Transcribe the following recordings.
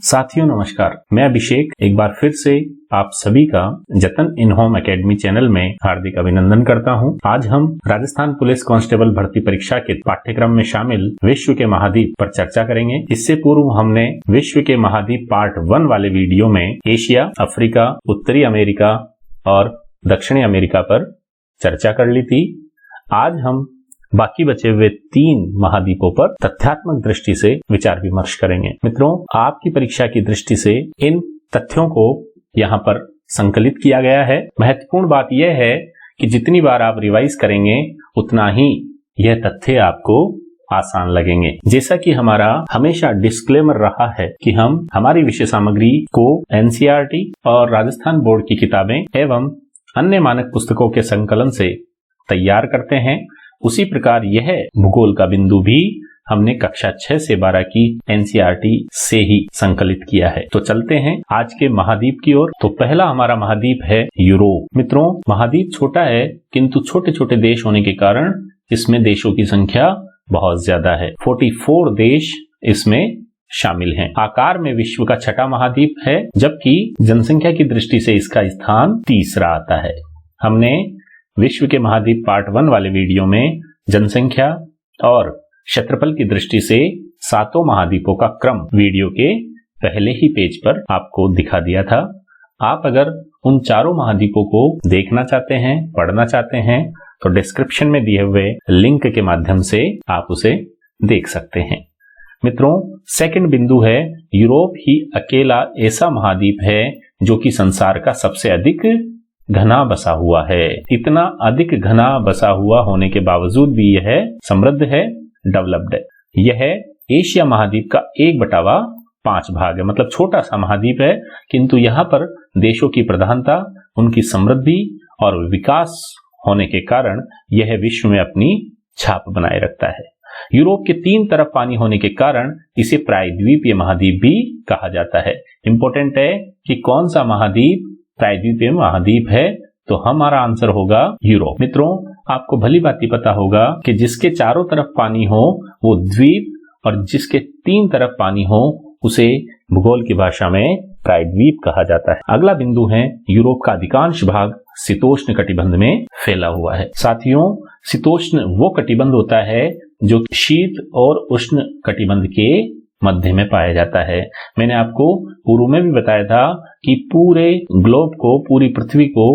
साथियों नमस्कार, मैं अभिषेक एक बार फिर से आप सभी का जतन इन होम एकेडमी चैनल में हार्दिक अभिनंदन करता हूं। आज हम राजस्थान पुलिस कांस्टेबल भर्ती परीक्षा के पाठ्यक्रम में शामिल विश्व के महाद्वीप पर चर्चा करेंगे। इससे पूर्व हमने विश्व के महाद्वीप पार्ट 1 वाले वीडियो में एशिया, अफ्रीका, उत्तरी अमेरिका और दक्षिणी अमेरिका पर चर्चा कर ली थी। आज हम बाकी बचे हुए 3 महाद्वीपों पर तथ्यात्मक दृष्टि से विचार विमर्श करेंगे। मित्रों, आपकी परीक्षा की दृष्टि से इन तथ्यों को यहाँ पर संकलित किया गया है। महत्वपूर्ण बात यह है कि जितनी बार आप रिवाइज करेंगे उतना ही यह तथ्य आपको आसान लगेंगे। जैसा कि हमारा हमेशा डिस्क्लेमर रहा है कि हम हमारी विषय सामग्री को एनसीईआरटी और राजस्थान बोर्ड की किताबें एवं अन्य मानक पुस्तकों के संकलन से तैयार करते हैं, उसी प्रकार यह भूगोल का बिंदु भी हमने कक्षा 6 से 12 की एनसीईआरटी से ही संकलित किया है। तो चलते हैं आज के महाद्वीप की ओर। तो पहला हमारा महाद्वीप है यूरोप। मित्रों, महाद्वीप छोटा है किंतु छोटे छोटे देश होने के कारण इसमें देशों की संख्या बहुत ज्यादा है। 44 देश इसमें शामिल हैं। आकार में विश्व का 6वां महाद्वीप है, जबकि जनसंख्या की दृष्टि से इसका स्थान 3रा आता है। हमने विश्व के महाद्वीप पार्ट 1 वाले वीडियो में जनसंख्या और क्षेत्रफल की दृष्टि से 7 महाद्वीपों का क्रम वीडियो के पहले ही पेज पर आपको दिखा दिया था। आप अगर उन 4 महाद्वीपों को देखना चाहते हैं, पढ़ना चाहते हैं, तो डिस्क्रिप्शन में दिए हुए लिंक के माध्यम से आप उसे देख सकते हैं। मित्रों, सेकंड बिंदु है यूरोप ही अकेला ऐसा महाद्वीप है जो कि संसार का सबसे अधिक घना बसा हुआ है। इतना अधिक घना बसा हुआ होने के बावजूद भी यह समृद्ध है, डेवलप्ड है। यह एशिया महाद्वीप का 1/5 भाग है, मतलब छोटा सा महाद्वीप है, किंतु यहाँ पर देशों की प्रधानता, उनकी समृद्धि और विकास होने के कारण यह विश्व में अपनी छाप बनाए रखता है। यूरोप के 3 तरफ पानी होने के कारण इसे प्रायद्वीपीय महाद्वीप भी कहा जाता है। इंपॉर्टेंट है कि कौन सा महाद्वीप प्रायद्वीपीय महाद्वीप है, तो हमारा आंसर होगा यूरोप। मित्रों, आपको भली भांति पता होगा कि जिसके चारों तरफ पानी हो वो द्वीप, और जिसके 3 तरफ पानी हो उसे भूगोल की भाषा में प्रायद्वीप कहा जाता है। अगला बिंदु है यूरोप का अधिकांश भाग शीतोष्ण कटिबंध में फैला हुआ है। साथियों, शीतोष्ण वो कटिबंध होता है जो शीत और उष्ण कटिबंध के मध्य में पाया जाता है। मैंने आपको पूर्व में भी बताया था कि पूरे ग्लोब को, पूरी पृथ्वी को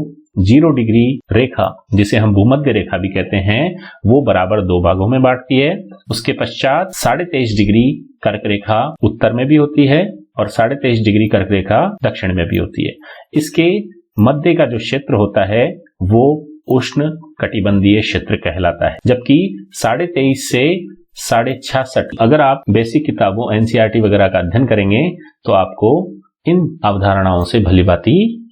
0 डिग्री रेखा, जिसे हम भूमध्य रेखा भी कहते हैं, वो बराबर 2 भागों में बांटती है। उसके पश्चात 23.5 डिग्री कर्क रेखा उत्तर में भी होती है और 23.5 डिग्री कर्क रेखा दक्षिण में भी होती है। इसके मध्य का जो क्षेत्र होता है वो उष्ण कटिबंधीय क्षेत्र कहलाता है, जबकि 23.5 से 66.5, अगर आप बेसिक किताबों एनसीईआरटी वगैरह का अध्ययन करेंगे तो आपको इन अवधारणाओं से भलीभांति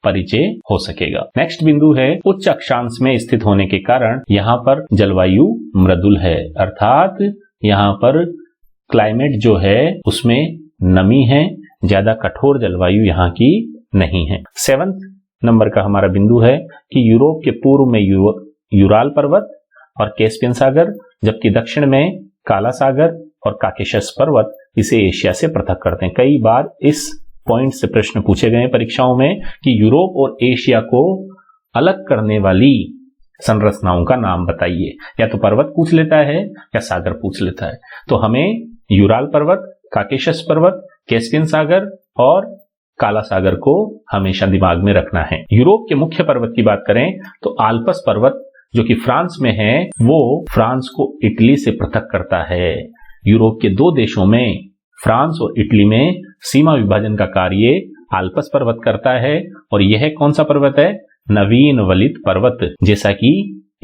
परिचय हो सकेगा। नेक्स्ट बिंदु है उच्च अक्षांश में स्थित होने के कारण यहाँ पर जलवायु मृदुल है, अर्थात यहाँ पर क्लाइमेट जो है उसमें नमी है, ज्यादा कठोर जलवायु यहाँ की नहीं है। 7th नंबर का हमारा बिंदु है कि यूरोप के पूर्व में यूराल पर्वत और कैस्पियन सागर, जबकि दक्षिण में काला सागर और काकेशस पर्वत इसे एशिया से पृथक करते हैं। कई बार इस पॉइंट से प्रश्न पूछे गए परीक्षाओं में कि यूरोप और एशिया को अलग करने वाली संरचनाओं का नाम बताइए। या तो पर्वत पूछ लेता है या सागर पूछ लेता है। तो हमें यूराल पर्वत, काकेशस पर्वत, कैस्पियन सागर और काला सागर को हमेशा दिमाग में रखना है। यूरोप के मुख्य पर्वत की बात करें तो आल्प्स पर्वत जो कि फ्रांस में है, वो फ्रांस को इटली से पृथक करता है। यूरोप के 2 देशों में, फ्रांस और इटली में, सीमा विभाजन का कार्य आल्प्स पर्वत करता है। और यह कौन सा पर्वत है? नवीन वलित पर्वत, जैसा कि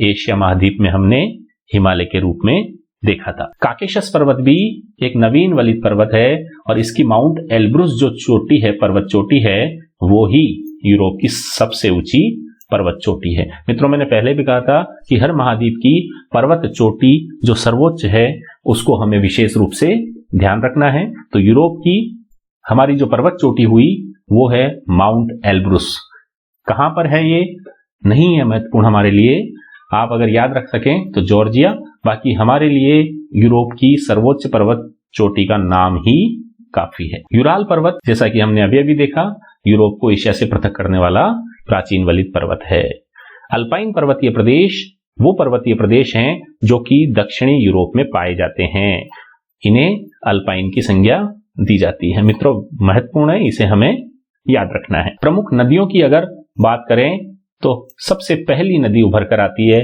एशिया महाद्वीप में हमने हिमालय के रूप में देखा था। काकेशस पर्वत भी एक नवीन वलित पर्वत है और इसकी माउंट एल्ब्रुस जो चोटी है, पर्वत चोटी है, वो ही यूरोप की सबसे ऊंची पर्वत चोटी है। मित्रों, मैंने पहले भी कहा था कि हर महाद्वीप की पर्वत चोटी जो सर्वोच्च है उसको हमें विशेष रूप से ध्यान रखना है। तो यूरोप की हमारी जो पर्वत चोटी हुई वो है माउंट एल्ब्रुस। कहां पर है ये नहीं है महत्वपूर्ण हमारे लिए, आप अगर याद रख सकें तो जॉर्जिया। बाकी हमारे लिए यूरोप की सर्वोच्च पर्वत चोटी का नाम ही काफी है। यूराल पर्वत, जैसा कि हमने अभी अभी देखा, यूरोप को एशिया से पृथक करने वाला प्राचीन वलित पर्वत है। अल्पाइन पर्वतीय प्रदेश वो पर्वतीय प्रदेश हैं जो कि दक्षिणी यूरोप में पाए जाते हैं। इन्हें अल्पाइन की संज्ञा दी जाती है। मित्रों, महत्वपूर्ण है, इसे हमें याद रखना है। प्रमुख नदियों की अगर बात करें तो सबसे पहली नदी उभर कर आती है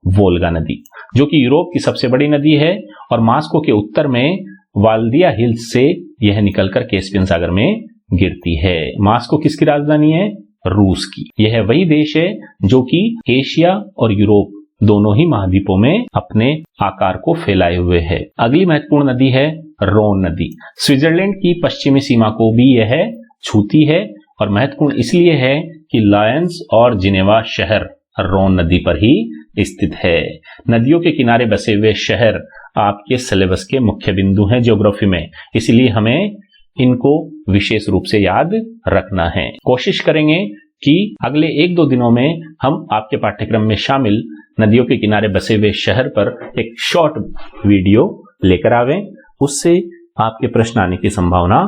वोल्गा नदी, जो कि यूरोप की सबसे बड़ी नदी है और मॉस्को के उत्तर में वाल्दिया हिल्स से यह निकलकर कैस्पियन सागर में गिरती है। मॉस्को किसकी राजधानी है? रूस की। यह वही देश है जो कि एशिया और यूरोप दोनों ही महाद्वीपों में अपने आकार को फैलाए हुए है। अगली महत्वपूर्ण नदी है रोन नदी। स्विट्जरलैंड की पश्चिमी सीमा को भी यह छूती है और महत्वपूर्ण इसलिए है कि लायंस और जिनेवा शहर रोन नदी पर ही स्थित है। नदियों के किनारे बसे हुए शहर आपके सिलेबस के मुख्य बिंदु हैं ज्योग्राफी में, इसलिए हमें इनको विशेष रूप से याद रखना है। कोशिश करेंगे कि अगले 1-2 दिनों में हम आपके पाठ्यक्रम में शामिल नदियों के किनारे बसे हुए शहर पर एक शॉर्ट वीडियो लेकर आवें, उससे आपके प्रश्न आने की संभावना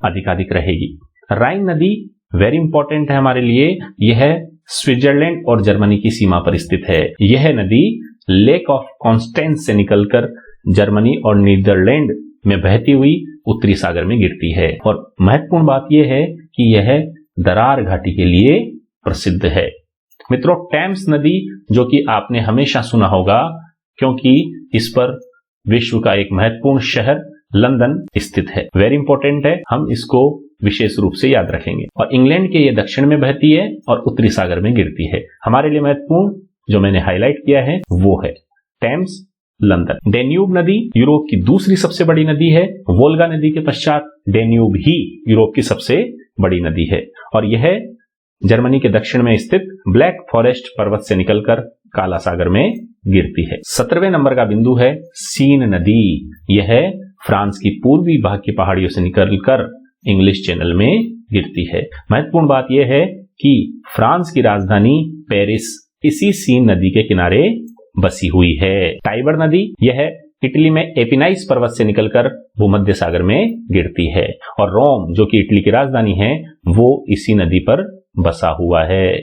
अधिकाधिक रहेगी। राइन नदी वेरी इंपॉर्टेंट है हमारे लिए। यह स्विट्जरलैंड और जर्मनी की सीमा पर स्थित है। यह नदी लेक ऑफ कॉन्स्टेंस से निकलकर जर्मनी और नीदरलैंड में बहती हुई उत्तरी सागर में गिरती है और महत्वपूर्ण बात यह है कि यह दरार घाटी के लिए प्रसिद्ध है। मित्रों, टेम्स नदी, जो कि आपने हमेशा सुना होगा क्योंकि इस पर विश्व का एक महत्वपूर्ण शहर लंदन स्थित है, वेरी इंपॉर्टेंट है, हम इसको विशेष रूप से याद रखेंगे। और इंग्लैंड के ये दक्षिण में बहती है और उत्तरी सागर में गिरती है। हमारे लिए महत्वपूर्ण जो मैंने हाईलाइट किया है वो है टेम्स, लंदन। डेन्यूब नदी यूरोप की दूसरी सबसे बड़ी नदी है। वोल्गा नदी के पश्चात डेन्यूब ही यूरोप की सबसे बड़ी नदी है और यह जर्मनी के दक्षिण में स्थित ब्लैक फॉरेस्ट पर्वत से निकलकर काला सागर में गिरती है। 17वें नंबर का बिंदु है सीन नदी। यह फ्रांस की पूर्वी भाग की पहाड़ियों से निकलकर इंग्लिश चैनल में गिरती है। महत्वपूर्ण बात यह है कि फ्रांस की राजधानी पेरिस इसी सीन नदी के किनारे बसी हुई है। टाइबर नदी, यह इटली में एपिनाइस पर्वत से निकलकर भूमध्य सागर में गिरती है और रोम, जो कि इटली की राजधानी है, वो इसी नदी पर बसा हुआ है।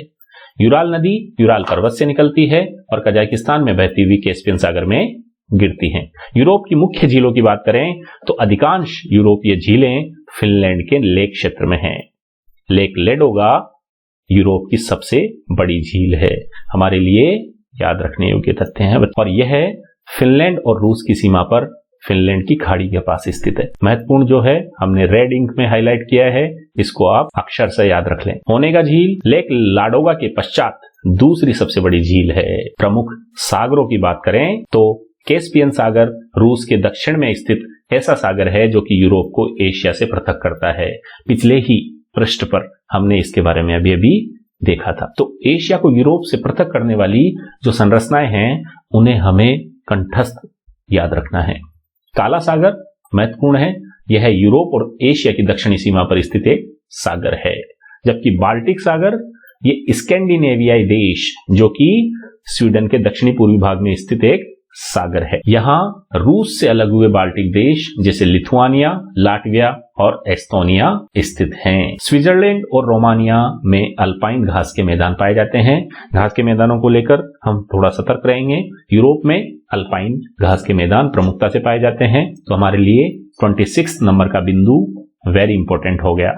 यूराल नदी यूराल पर्वत से निकलती है और कजाकिस्तान में बहती हुई कैस्पियन सागर में गिरती हैं। यूरोप की मुख्य झीलों की बात करें तो अधिकांश यूरोपीय झीलें फिनलैंड के लेक क्षेत्र में हैं। लेक लेडोगा यूरोप की सबसे बड़ी झील है। हमारे लिए याद रखने योग्य तथ्य हैं और यह फिनलैंड और रूस की सीमा पर फिनलैंड की खाड़ी के पास स्थित है। महत्वपूर्ण जो है हमने रेड इंक में हाईलाइट किया है, इसको आप अक्षर से याद रख लें। ओनेगा झील लेक लाडोगा के पश्चात दूसरी सबसे बड़ी झील है। प्रमुख सागरों की बात करें तो कैस्पियन सागर रूस के दक्षिण में स्थित ऐसा सागर है जो कि यूरोप को एशिया से पृथक करता है। पिछले ही पृष्ठ पर हमने इसके बारे में अभी देखा था। तो एशिया को यूरोप से पृथक करने वाली जो संरचनाएं हैं उन्हें हमें कंठस्थ याद रखना है। काला सागर महत्वपूर्ण है। यह यूरोप और एशिया की दक्षिणी सीमा पर स्थित एक सागर है, जबकि बाल्टिक सागर ये स्कैंडिनेवियाई देश जो कि स्वीडन के दक्षिणी पूर्वी भाग में स्थित एक सागर है। यहाँ रूस से अलग हुए बाल्टिक देश जैसे लिथुआनिया, लाटविया और एस्टोनिया स्थित हैं। स्विट्जरलैंड और रोमानिया में अल्पाइन घास के मैदान पाए जाते हैं। घास के मैदानों को लेकर हम थोड़ा सतर्क रहेंगे। यूरोप में अल्पाइन घास के मैदान प्रमुखता से पाए जाते हैं, तो हमारे लिए 26 नंबर का बिंदु वेरी इंपॉर्टेंट हो गया।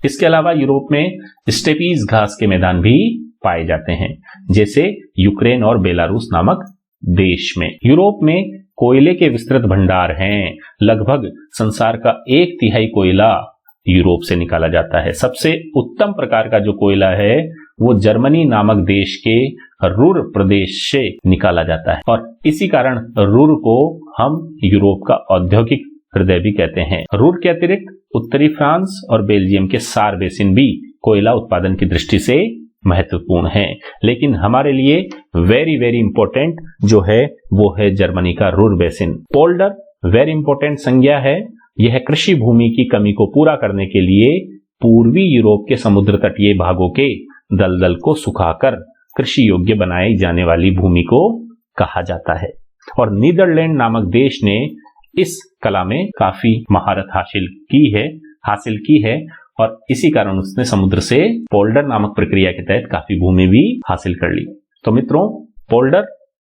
इसके अलावा यूरोप में स्टेपीज घास के मैदान भी पाए जाते हैं, जैसे यूक्रेन और बेलारूस नामक देश में। यूरोप में कोयले के विस्तृत भंडार हैं। लगभग संसार का 1/3 कोयला यूरोप से निकाला जाता है। सबसे उत्तम प्रकार का जो कोयला है वो जर्मनी नामक देश के रुर प्रदेश से निकाला जाता है और इसी कारण रुर को हम यूरोप का औद्योगिक हृदय भी कहते हैं। रुर के अतिरिक्त उत्तरी फ्रांस और बेल्जियम के सार बेसिन भी कोयला उत्पादन की दृष्टि से महत्वपूर्ण है, लेकिन हमारे लिए वेरी इंपॉर्टेंट जो है वो है जर्मनी का रुर बेसिन। पोल्डर वेरी इंपॉर्टेंट संज्ञा है। यह कृषि भूमि की कमी को पूरा करने के लिए पूर्वी यूरोप के समुद्र तटीय भागों के दलदल को सुखाकर कृषि योग्य बनाई जाने वाली भूमि को कहा जाता है। और नीदरलैंड नामक देश ने इस कला में काफी महारत हासिल की है और इसी कारण उसने समुद्र से पोल्डर नामक प्रक्रिया के तहत काफी भूमि भी हासिल कर ली। तो मित्रों, पोल्डर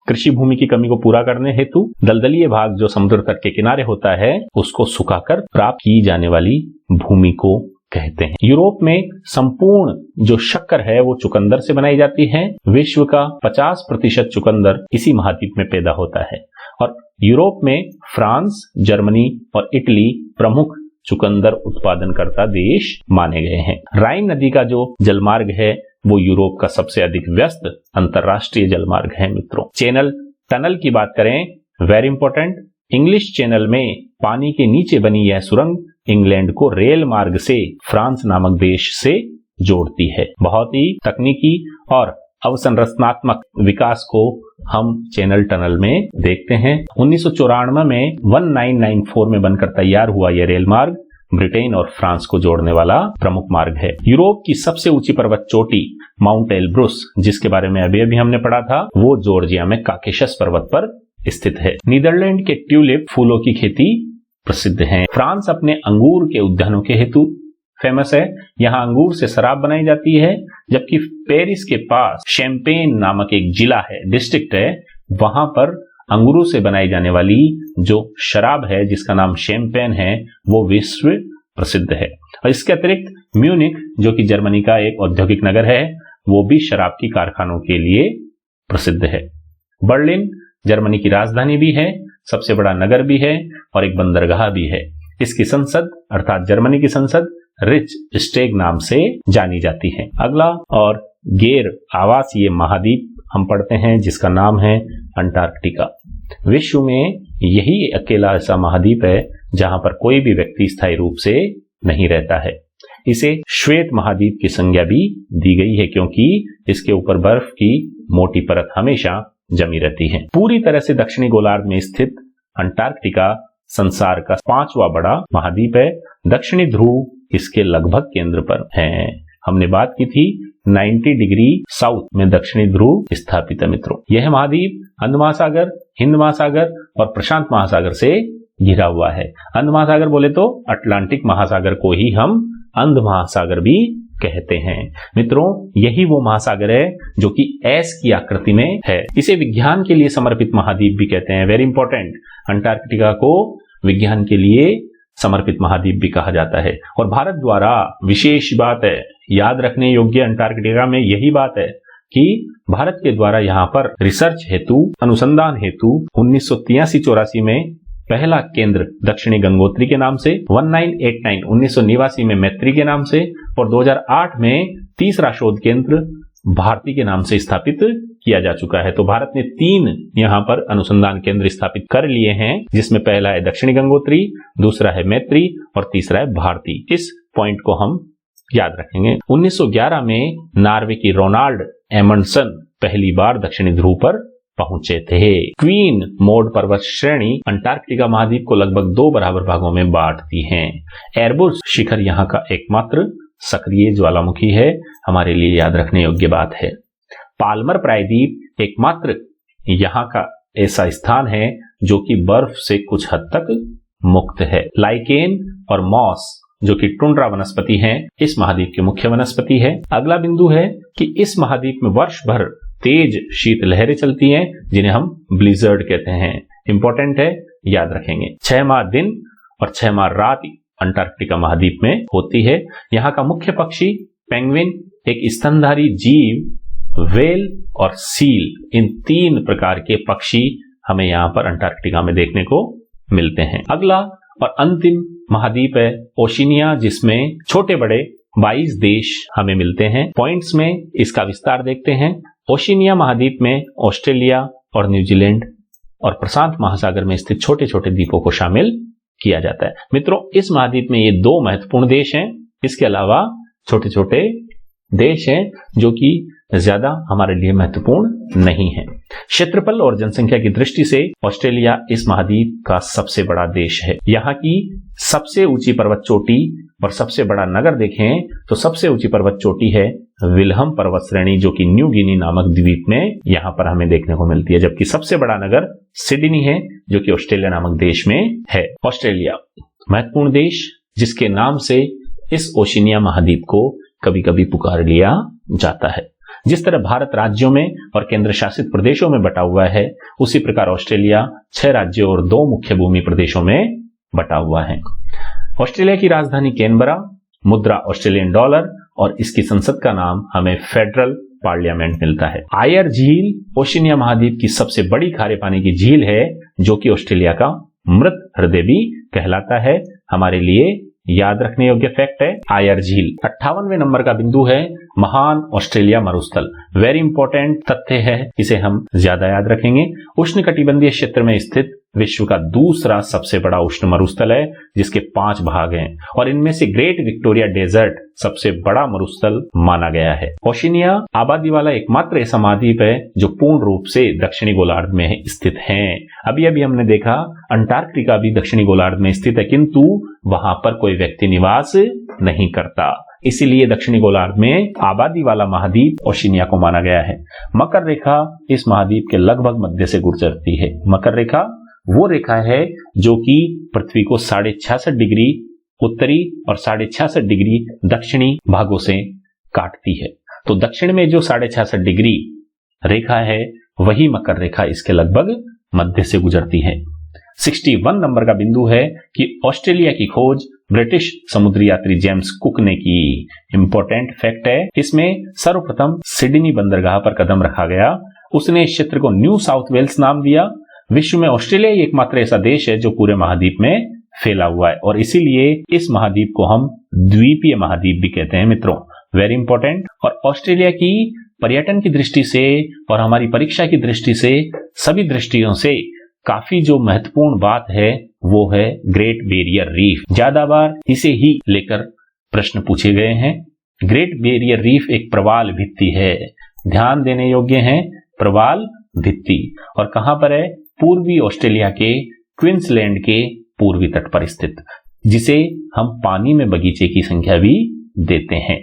कृषि भूमि की कमी को पूरा करने हेतु दलदलीय भाग जो समुद्र तट के किनारे होता है उसको सुखाकर प्राप्त की जाने वाली भूमि को कहते हैं। यूरोप में संपूर्ण जो शक्कर है वो चुकंदर से बनाई जाती है। विश्व का 50% चुकंदर इसी महाद्वीप में पैदा होता है और यूरोप में फ्रांस, जर्मनी और इटली प्रमुख चुकंदर उत्पादनकर्ता देश माने गए हैं। राइन नदी का जो जलमार्ग है वो यूरोप का सबसे अधिक व्यस्त अंतरराष्ट्रीय जलमार्ग है। मित्रों, चैनल टनल की बात करें, वेरी इंपॉर्टेंट, इंग्लिश चैनल में पानी के नीचे बनी यह सुरंग इंग्लैंड को रेल मार्ग से फ्रांस नामक देश से जोड़ती है। बहुत ही तकनीकी और अवसंरचनात्मक विकास को हम चैनल टनल में देखते हैं। 1994 में 1994 में बनकर तैयार हुआ यह रेल मार्ग ब्रिटेन और फ्रांस को जोड़ने वाला प्रमुख मार्ग है। यूरोप की सबसे ऊंची पर्वत चोटी माउंट एल्ब्रुस, जिसके बारे में अभी हमने पढ़ा था, वो जॉर्जिया में काकेशस पर्वत पर स्थित है। नीदरलैंड के ट्यूलिप फूलों की खेती प्रसिद्ध है। फ्रांस अपने अंगूर के उद्यानों के हेतु फेमस है। यहाँ अंगूर से शराब बनाई जाती है, जबकि पेरिस के पास शैंपेन नामक एक जिला है, डिस्ट्रिक्ट है, वहां पर अंगूरों से बनाई जाने वाली जो शराब है जिसका नाम शैंपेन है वो विश्व प्रसिद्ध है। और इसके अतिरिक्त म्यूनिक, जो कि जर्मनी का एक औद्योगिक नगर है, वो भी शराब की कारखानों के लिए प्रसिद्ध है। बर्लिन जर्मनी की राजधानी भी है, सबसे बड़ा नगर भी है और एक बंदरगाह भी है। इसकी संसद अर्थात जर्मनी की संसद रिच स्टेग नाम से जानी जाती है। अगला और गैर आवासीय महाद्वीप हम पढ़ते हैं जिसका नाम है अंटार्कटिका। विश्व में यही अकेला ऐसा महाद्वीप है जहां पर कोई भी व्यक्ति स्थायी रूप से नहीं रहता है। इसे श्वेत महाद्वीप की संज्ञा भी दी गई है क्योंकि इसके ऊपर बर्फ की मोटी परत हमेशा जमी रहती है। पूरी तरह से दक्षिणी गोलार्ध में स्थित अंटार्कटिका संसार का 5वां बड़ा महाद्वीप है। दक्षिणी ध्रुव इसके लगभग केंद्र पर है। हमने बात की थी 90 डिग्री साउथ में दक्षिणी ध्रुव स्थापित है। मित्रों, यह महाद्वीप अंध महासागर, हिंद महासागर और प्रशांत महासागर से घिरा हुआ है। अंध महासागर बोले तो अटलांटिक महासागर को ही हम अंध महासागर भी कहते हैं। मित्रों, यही वो महासागर है जो कि एस की आकृति में है। इसे विज्ञान के लिए समर्पित महाद्वीप भी कहते हैं। वेरी इंपॉर्टेंट, अंटार्कटिका को विज्ञान के लिए समर्पित महाद्वीप भी कहा जाता है। और भारत द्वारा विशेष बात है, याद रखने योग्य अंटार्कटिका में यही बात है कि भारत के द्वारा यहाँ पर रिसर्च हेतु, अनुसंधान हेतु 1983-84 में पहला केंद्र दक्षिणी गंगोत्री के नाम से, 1989 1989 में मैत्री के नाम से और 2008 में तीसरा शोध केंद्र भारती के नाम से स्थापित किया जा चुका है। तो भारत ने 3 यहाँ पर अनुसंधान केंद्र स्थापित कर लिए हैं, जिसमें पहला है दक्षिणी गंगोत्री, दूसरा है मैत्री और तीसरा है भारती। इस पॉइंट को हम याद रखेंगे। 1911 में नॉर्वे की रोनाल्ड एमंडसन पहली बार दक्षिणी ध्रुव पर पहुंचे थे। क्वीन मोड पर्वत श्रेणी अंटार्कटिका महाद्वीप को लगभग 2 बराबर भागों में बांटती है। एरबुस शिखर यहाँ का एकमात्र सक्रिय ज्वालामुखी है, हमारे लिए याद रखने योग्य बात है। पाल्मर प्रायद्वीप एकमात्र यहाँ का ऐसा स्थान है जो कि बर्फ से कुछ हद तक मुक्त है। लाइकेन और मॉस जो कि टुंड्रा वनस्पति हैं, इस महाद्वीप की मुख्य वनस्पति है। अगला बिंदु है कि इस महाद्वीप में वर्ष भर तेज शीत लहरें चलती हैं जिन्हें हम ब्लिजर्ड कहते हैं। इंपॉर्टेंट है, याद रखेंगे। 6 माह दिन और 6 माह रात अंटार्कटिका महाद्वीप में होती है। यहाँ का मुख्य पक्षी पेंगुइन, एक स्तनधारी जीव, वेल और सील, इन 3 प्रकार के पक्षी हमें यहाँ पर अंटार्कटिका में देखने को मिलते हैं। अगला और अंतिम महाद्वीप है ओशिनिया, जिसमें छोटे बड़े 22 देश हमें मिलते हैं। पॉइंट्स में इसका विस्तार देखते हैं। ओशिनिया महाद्वीप में ऑस्ट्रेलिया और न्यूजीलैंड और प्रशांत महासागर में स्थित छोटे छोटे द्वीपों को शामिल किया जाता है। मित्रों, इस महाद्वीप में ये 2 महत्वपूर्ण देश हैं। इसके अलावा छोटे छोटे देश हैं जो कि ज्यादा हमारे लिए महत्वपूर्ण नहीं है। क्षेत्रफल और जनसंख्या की दृष्टि से ऑस्ट्रेलिया इस महाद्वीप का सबसे बड़ा देश है। यहाँ की सबसे ऊंची पर्वत चोटी और सबसे बड़ा नगर देखें तो सबसे ऊंची पर्वत चोटी है विल्हम पर्वत श्रेणी जो कि न्यू गिनी नामक द्वीप में यहाँ पर हमें देखने को मिलती है, जबकि सबसे बड़ा नगर सिडनी है जो कि ऑस्ट्रेलिया नामक देश में है। ऑस्ट्रेलिया महत्वपूर्ण देश जिसके नाम से इस ओशिनिया महाद्वीप को कभी कभी पुकार लिया जाता है। जिस तरह भारत राज्यों में और केंद्र शासित प्रदेशों में बटा हुआ है, उसी प्रकार ऑस्ट्रेलिया 6 राज्यों और 2 मुख्य भूमि प्रदेशों में बटा हुआ है। ऑस्ट्रेलिया की राजधानी कैनबरा, मुद्रा ऑस्ट्रेलियन डॉलर और इसकी संसद का नाम हमें फेडरल पार्लियामेंट मिलता है। आयर झील ओशिनिया महाद्वीप की सबसे बड़ी खारे पानी की झील है जो कि ऑस्ट्रेलिया का मृत हृदय भी कहलाता है। हमारे लिए याद रखने योग्य फैक्ट है आयर झील। 58वें नंबर का बिंदु है महान ऑस्ट्रेलिया मरुस्थल। वेरी इंपॉर्टेंट तथ्य है, इसे हम ज्यादा याद रखेंगे। उष्णकटिबंधीय क्षेत्र में स्थित विश्व का दूसरा सबसे बड़ा उष्ण मरुस्थल है जिसके 5 भाग हैं और इनमें से ग्रेट विक्टोरिया डेजर्ट सबसे बड़ा मरुस्थल माना गया है। ओशिनिया आबादी वाला एकमात्र ऐसा महाद्वीप है जो पूर्ण रूप से दक्षिणी गोलार्ध में स्थित है। अभी अभी हमने देखा अंटार्कटिका भी दक्षिणी गोलार्ध में स्थित है, किंतु वहां पर कोई व्यक्ति निवास नहीं करता, इसीलिए दक्षिणी गोलार्ध में आबादी वाला महाद्वीप ओशिनिया को माना गया है। मकर रेखा इस महाद्वीप के लगभग मध्य से गुजरती है। मकर रेखा वो रेखा है जो कि पृथ्वी को 66.5 डिग्री उत्तरी और 66.5 डिग्री दक्षिणी भागों से काटती है। तो दक्षिण में जो 66.5 डिग्री रेखा है वही मकर रेखा इसके लगभग मध्य से गुजरती है। 61 नंबर का बिंदु है कि ऑस्ट्रेलिया की खोज ब्रिटिश समुद्री यात्री जेम्स कुक ने की। इंपॉर्टेंट फैक्ट है, इसमें सर्वप्रथम सिडनी बंदरगाह पर कदम रखा गया। उसने इस क्षेत्र को न्यू साउथ वेल्स नाम दिया। विश्व में ऑस्ट्रेलिया ही एकमात्र ऐसा देश है जो पूरे महाद्वीप में फैला हुआ है और इसीलिए इस महाद्वीप को हम द्वीपीय महाद्वीप भी कहते हैं मित्रों। Very important. और ऑस्ट्रेलिया की पर्यटन की दृष्टि से और हमारी परीक्षा की दृष्टि से, सभी दृष्टियों से काफी जो महत्वपूर्ण बात है वो है ग्रेट बैरियर रीफ। ज्यादा बार इसे ही लेकर प्रश्न पूछे गए हैं। ग्रेट बैरियर रीफ एक प्रवाल भित्ति है, ध्यान देने योग्य है, प्रवाल भित्ति। और कहां पर है? पूर्वी ऑस्ट्रेलिया के क्वींसलैंड के पूर्वी तट पर स्थित, जिसे हम पानी में बगीचे की संख्या भी देते हैं।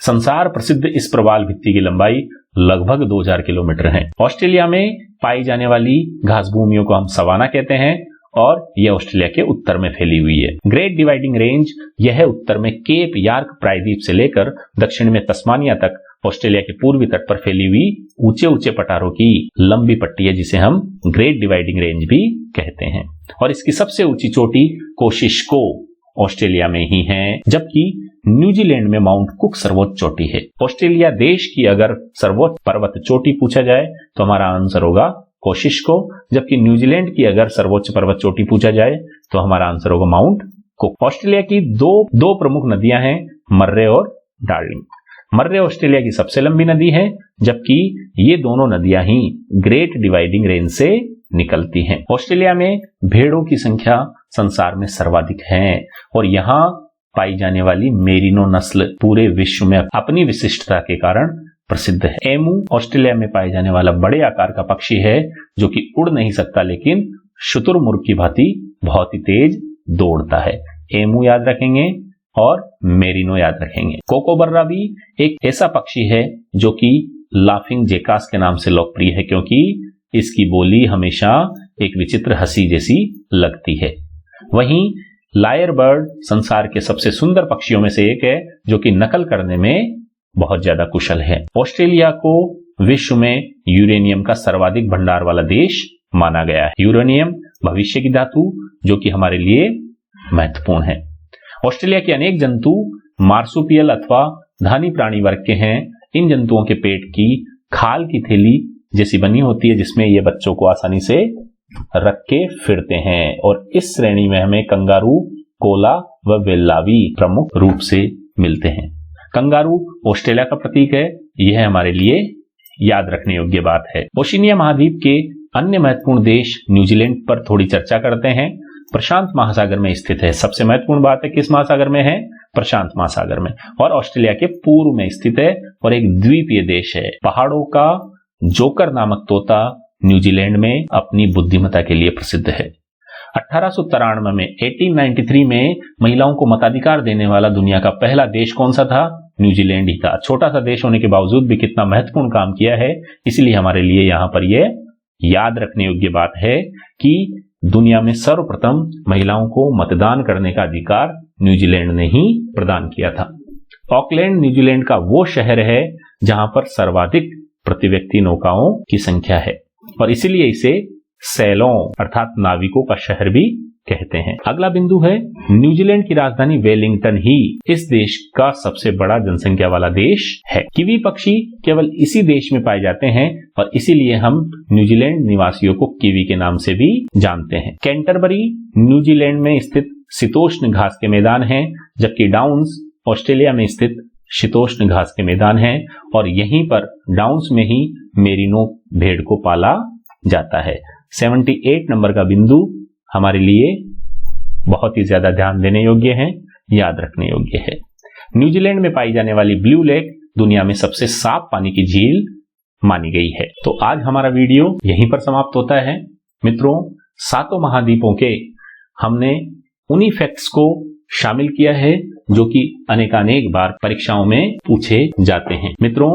संसार प्रसिद्ध इस प्रवाल भित्ति की लंबाई लगभग 2000 किलोमीटर है। ऑस्ट्रेलिया में पाई जाने वाली घास भूमियों को हम सवाना कहते हैं और यह ऑस्ट्रेलिया के उत्तर में फैली हुई है। ग्रेट डिवाइडिंग रेंज यह उत्तर में केप यार्क प्रायद्वीप से लेकर दक्षिण में तस्मानिया तक ऑस्ट्रेलिया के पूर्वी तट पर फैली हुई ऊंचे ऊंचे पठारों की लंबी पट्टी है जिसे हम ग्रेट डिवाइडिंग रेंज भी कहते हैं। और इसकी सबसे ऊंची चोटी कोशिश्को ऑस्ट्रेलिया में ही है, जबकि न्यूजीलैंड में माउंट कुक सर्वोच्च चोटी है। ऑस्ट्रेलिया देश की अगर सर्वोच्च पर्वत चोटी पूछा जाए तो हमारा आंसर होगा कोशिश्को, जबकि न्यूजीलैंड की अगर सर्वोच्च पर्वत चोटी पूछा जाए तो हमारा आंसर होगा माउंट कुक। ऑस्ट्रेलिया की दो प्रमुख नदियां हैं, मर्रे और डार्लिंग। मर्रे ऑस्ट्रेलिया की सबसे लंबी नदी है, जबकि ये दोनों नदियां ही ग्रेट डिवाइडिंग रेंज से निकलती हैं। ऑस्ट्रेलिया में भेड़ों की संख्या संसार में सर्वाधिक है और यहाँ पाई जाने वाली मेरिनो नस्ल पूरे विश्व में अपनी विशिष्टता के कारण प्रसिद्ध है। एमू ऑस्ट्रेलिया में पाए जाने वाला बड़े आकार का पक्षी है जो कि उड़ नहीं सकता लेकिन शुतुरमुर्ग की भांति बहुत ही तेज दौड़ता है। एमू याद रखेंगे और मेरिनो याद रखेंगे। कोकोबर्रा भी एक ऐसा पक्षी है जो कि लाफिंग जेकास के नाम से लोकप्रिय है क्योंकि इसकी बोली हमेशा एक विचित्र हंसी जैसी लगती है। वहीं लायर बर्ड संसार के सबसे सुंदर पक्षियों में से एक है जो कि नकल करने में बहुत ज्यादा कुशल है। ऑस्ट्रेलिया को विश्व में यूरेनियम का सर्वाधिक भंडार वाला देश माना गया है। यूरेनियम भविष्य की धातु जो कि हमारे लिए महत्वपूर्ण है। ऑस्ट्रेलिया के अनेक जंतु मार्सुपियल अथवा धानी प्राणी वर्ग के हैं। इन जंतुओं के पेट की खाल की थैली जैसी बनी होती है जिसमें ये बच्चों को आसानी से रख के फिरते हैं और इस श्रेणी में हमें कंगारू, कोला व वेल्लावी प्रमुख रूप से मिलते हैं। कंगारू ऑस्ट्रेलिया का प्रतीक है, यह हमारे लिए याद रखने योग्य बात है। ओशिनिया महाद्वीप के अन्य महत्वपूर्ण देश न्यूजीलैंड पर थोड़ी चर्चा करते हैं। प्रशांत महासागर में स्थित है। सबसे महत्वपूर्ण बात है किस महासागर में है? प्रशांत महासागर में। और ऑस्ट्रेलिया के पूर्व में स्थित है और एक द्वीपीय देश है। पहाड़ों का जोकर नामक तोता न्यूजीलैंड में अपनी बुद्धिमत्ता के लिए प्रसिद्ध है। 1893 में 1893 में महिलाओं को मताधिकार देने वाला दुनिया का पहला देश कौन सा था? न्यूजीलैंड ही था। छोटा सा देश होने के बावजूद भी कितना महत्वपूर्ण काम किया है, इसलिए हमारे लिए यहाँ पर यह याद रखने योग्य बात है कि दुनिया में सर्वप्रथम महिलाओं को मतदान करने का अधिकार न्यूजीलैंड ने ही प्रदान किया था। ऑकलैंड न्यूजीलैंड का वो शहर है जहां पर सर्वाधिक प्रति व्यक्ति नौकाओं की संख्या है और इसीलिए इसे सैलों अर्थात नाविकों का शहर भी कहते हैं। अगला बिंदु है न्यूजीलैंड की राजधानी वेलिंगटन ही इस देश का सबसे बड़ा जनसंख्या वाला देश है। कीवी पक्षी केवल इसी देश में पाए जाते हैं और इसीलिए हम न्यूजीलैंड निवासियों को कीवी के नाम से भी जानते हैं। कैंटरबरी न्यूजीलैंड में स्थित शीतोष्ण घास के मैदान है, जबकि डाउन्स ऑस्ट्रेलिया में स्थित शीतोष्ण घास के मैदान है और यहीं पर डाउन्स में ही मेरिनो भेड़ को पाला जाता है। 78 नंबर का बिंदु हमारे लिए बहुत ही ज्यादा ध्यान देने योग्य है, याद रखने योग्य है। न्यूजीलैंड में पाई जाने वाली ब्लू लेक दुनिया में सबसे साफ पानी की झील मानी गई है। तो आज हमारा वीडियो यहीं पर समाप्त होता है। मित्रों, सातों महाद्वीपों के हमने उन्हीं फैक्ट्स को शामिल किया है जो कि अनेकानेक बार परीक्षाओं में पूछे जाते हैं। मित्रों,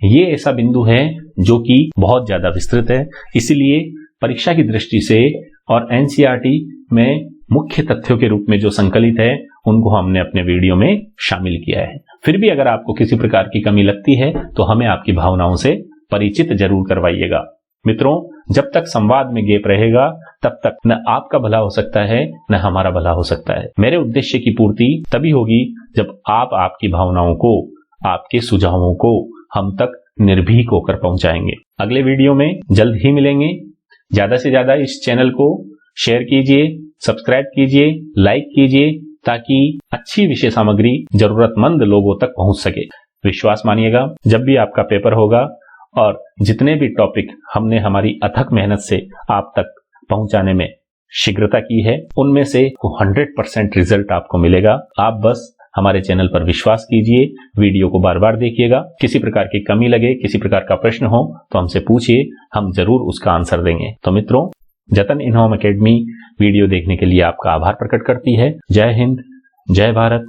ये ऐसा बिंदु है जो कि बहुत ज्यादा विस्तृत है, इसीलिए परीक्षा की दृष्टि से और एनसीईआरटी में मुख्य तथ्यों के रूप में जो संकलित है उनको हमने अपने वीडियो में शामिल किया है। फिर भी अगर आपको किसी प्रकार की कमी लगती है तो हमें आपकी भावनाओं से परिचित जरूर करवाइएगा। मित्रों, जब तक संवाद में गैप रहेगा तब तक न आपका भला हो सकता है न हमारा भला हो सकता है। मेरे उद्देश्य की पूर्ति तभी होगी जब आप आपकी भावनाओं को, आपके सुझावों को हम तक निर्भीक होकर पहुंचाएंगे। अगले वीडियो में जल्द ही मिलेंगे। ज्यादा से ज्यादा इस चैनल को शेयर कीजिए, सब्सक्राइब कीजिए, लाइक कीजिए ताकि अच्छी विषय सामग्री जरूरतमंद लोगों तक पहुंच सके। विश्वास मानिएगा, जब भी आपका पेपर होगा और जितने भी टॉपिक हमने हमारी अथक मेहनत से आप तक पहुंचाने में शीघ्रता की है, उनमें से 100% रिजल्ट आपको मिलेगा। आप बस हमारे चैनल पर विश्वास कीजिए, वीडियो को बार बार देखिएगा। किसी प्रकार की कमी लगे, किसी प्रकार का प्रश्न हो तो हमसे पूछिए, हम जरूर उसका आंसर देंगे। तो मित्रों, जतन इन होम एकेडमी वीडियो देखने के लिए आपका आभार प्रकट करती है। जय हिंद, जय भारत।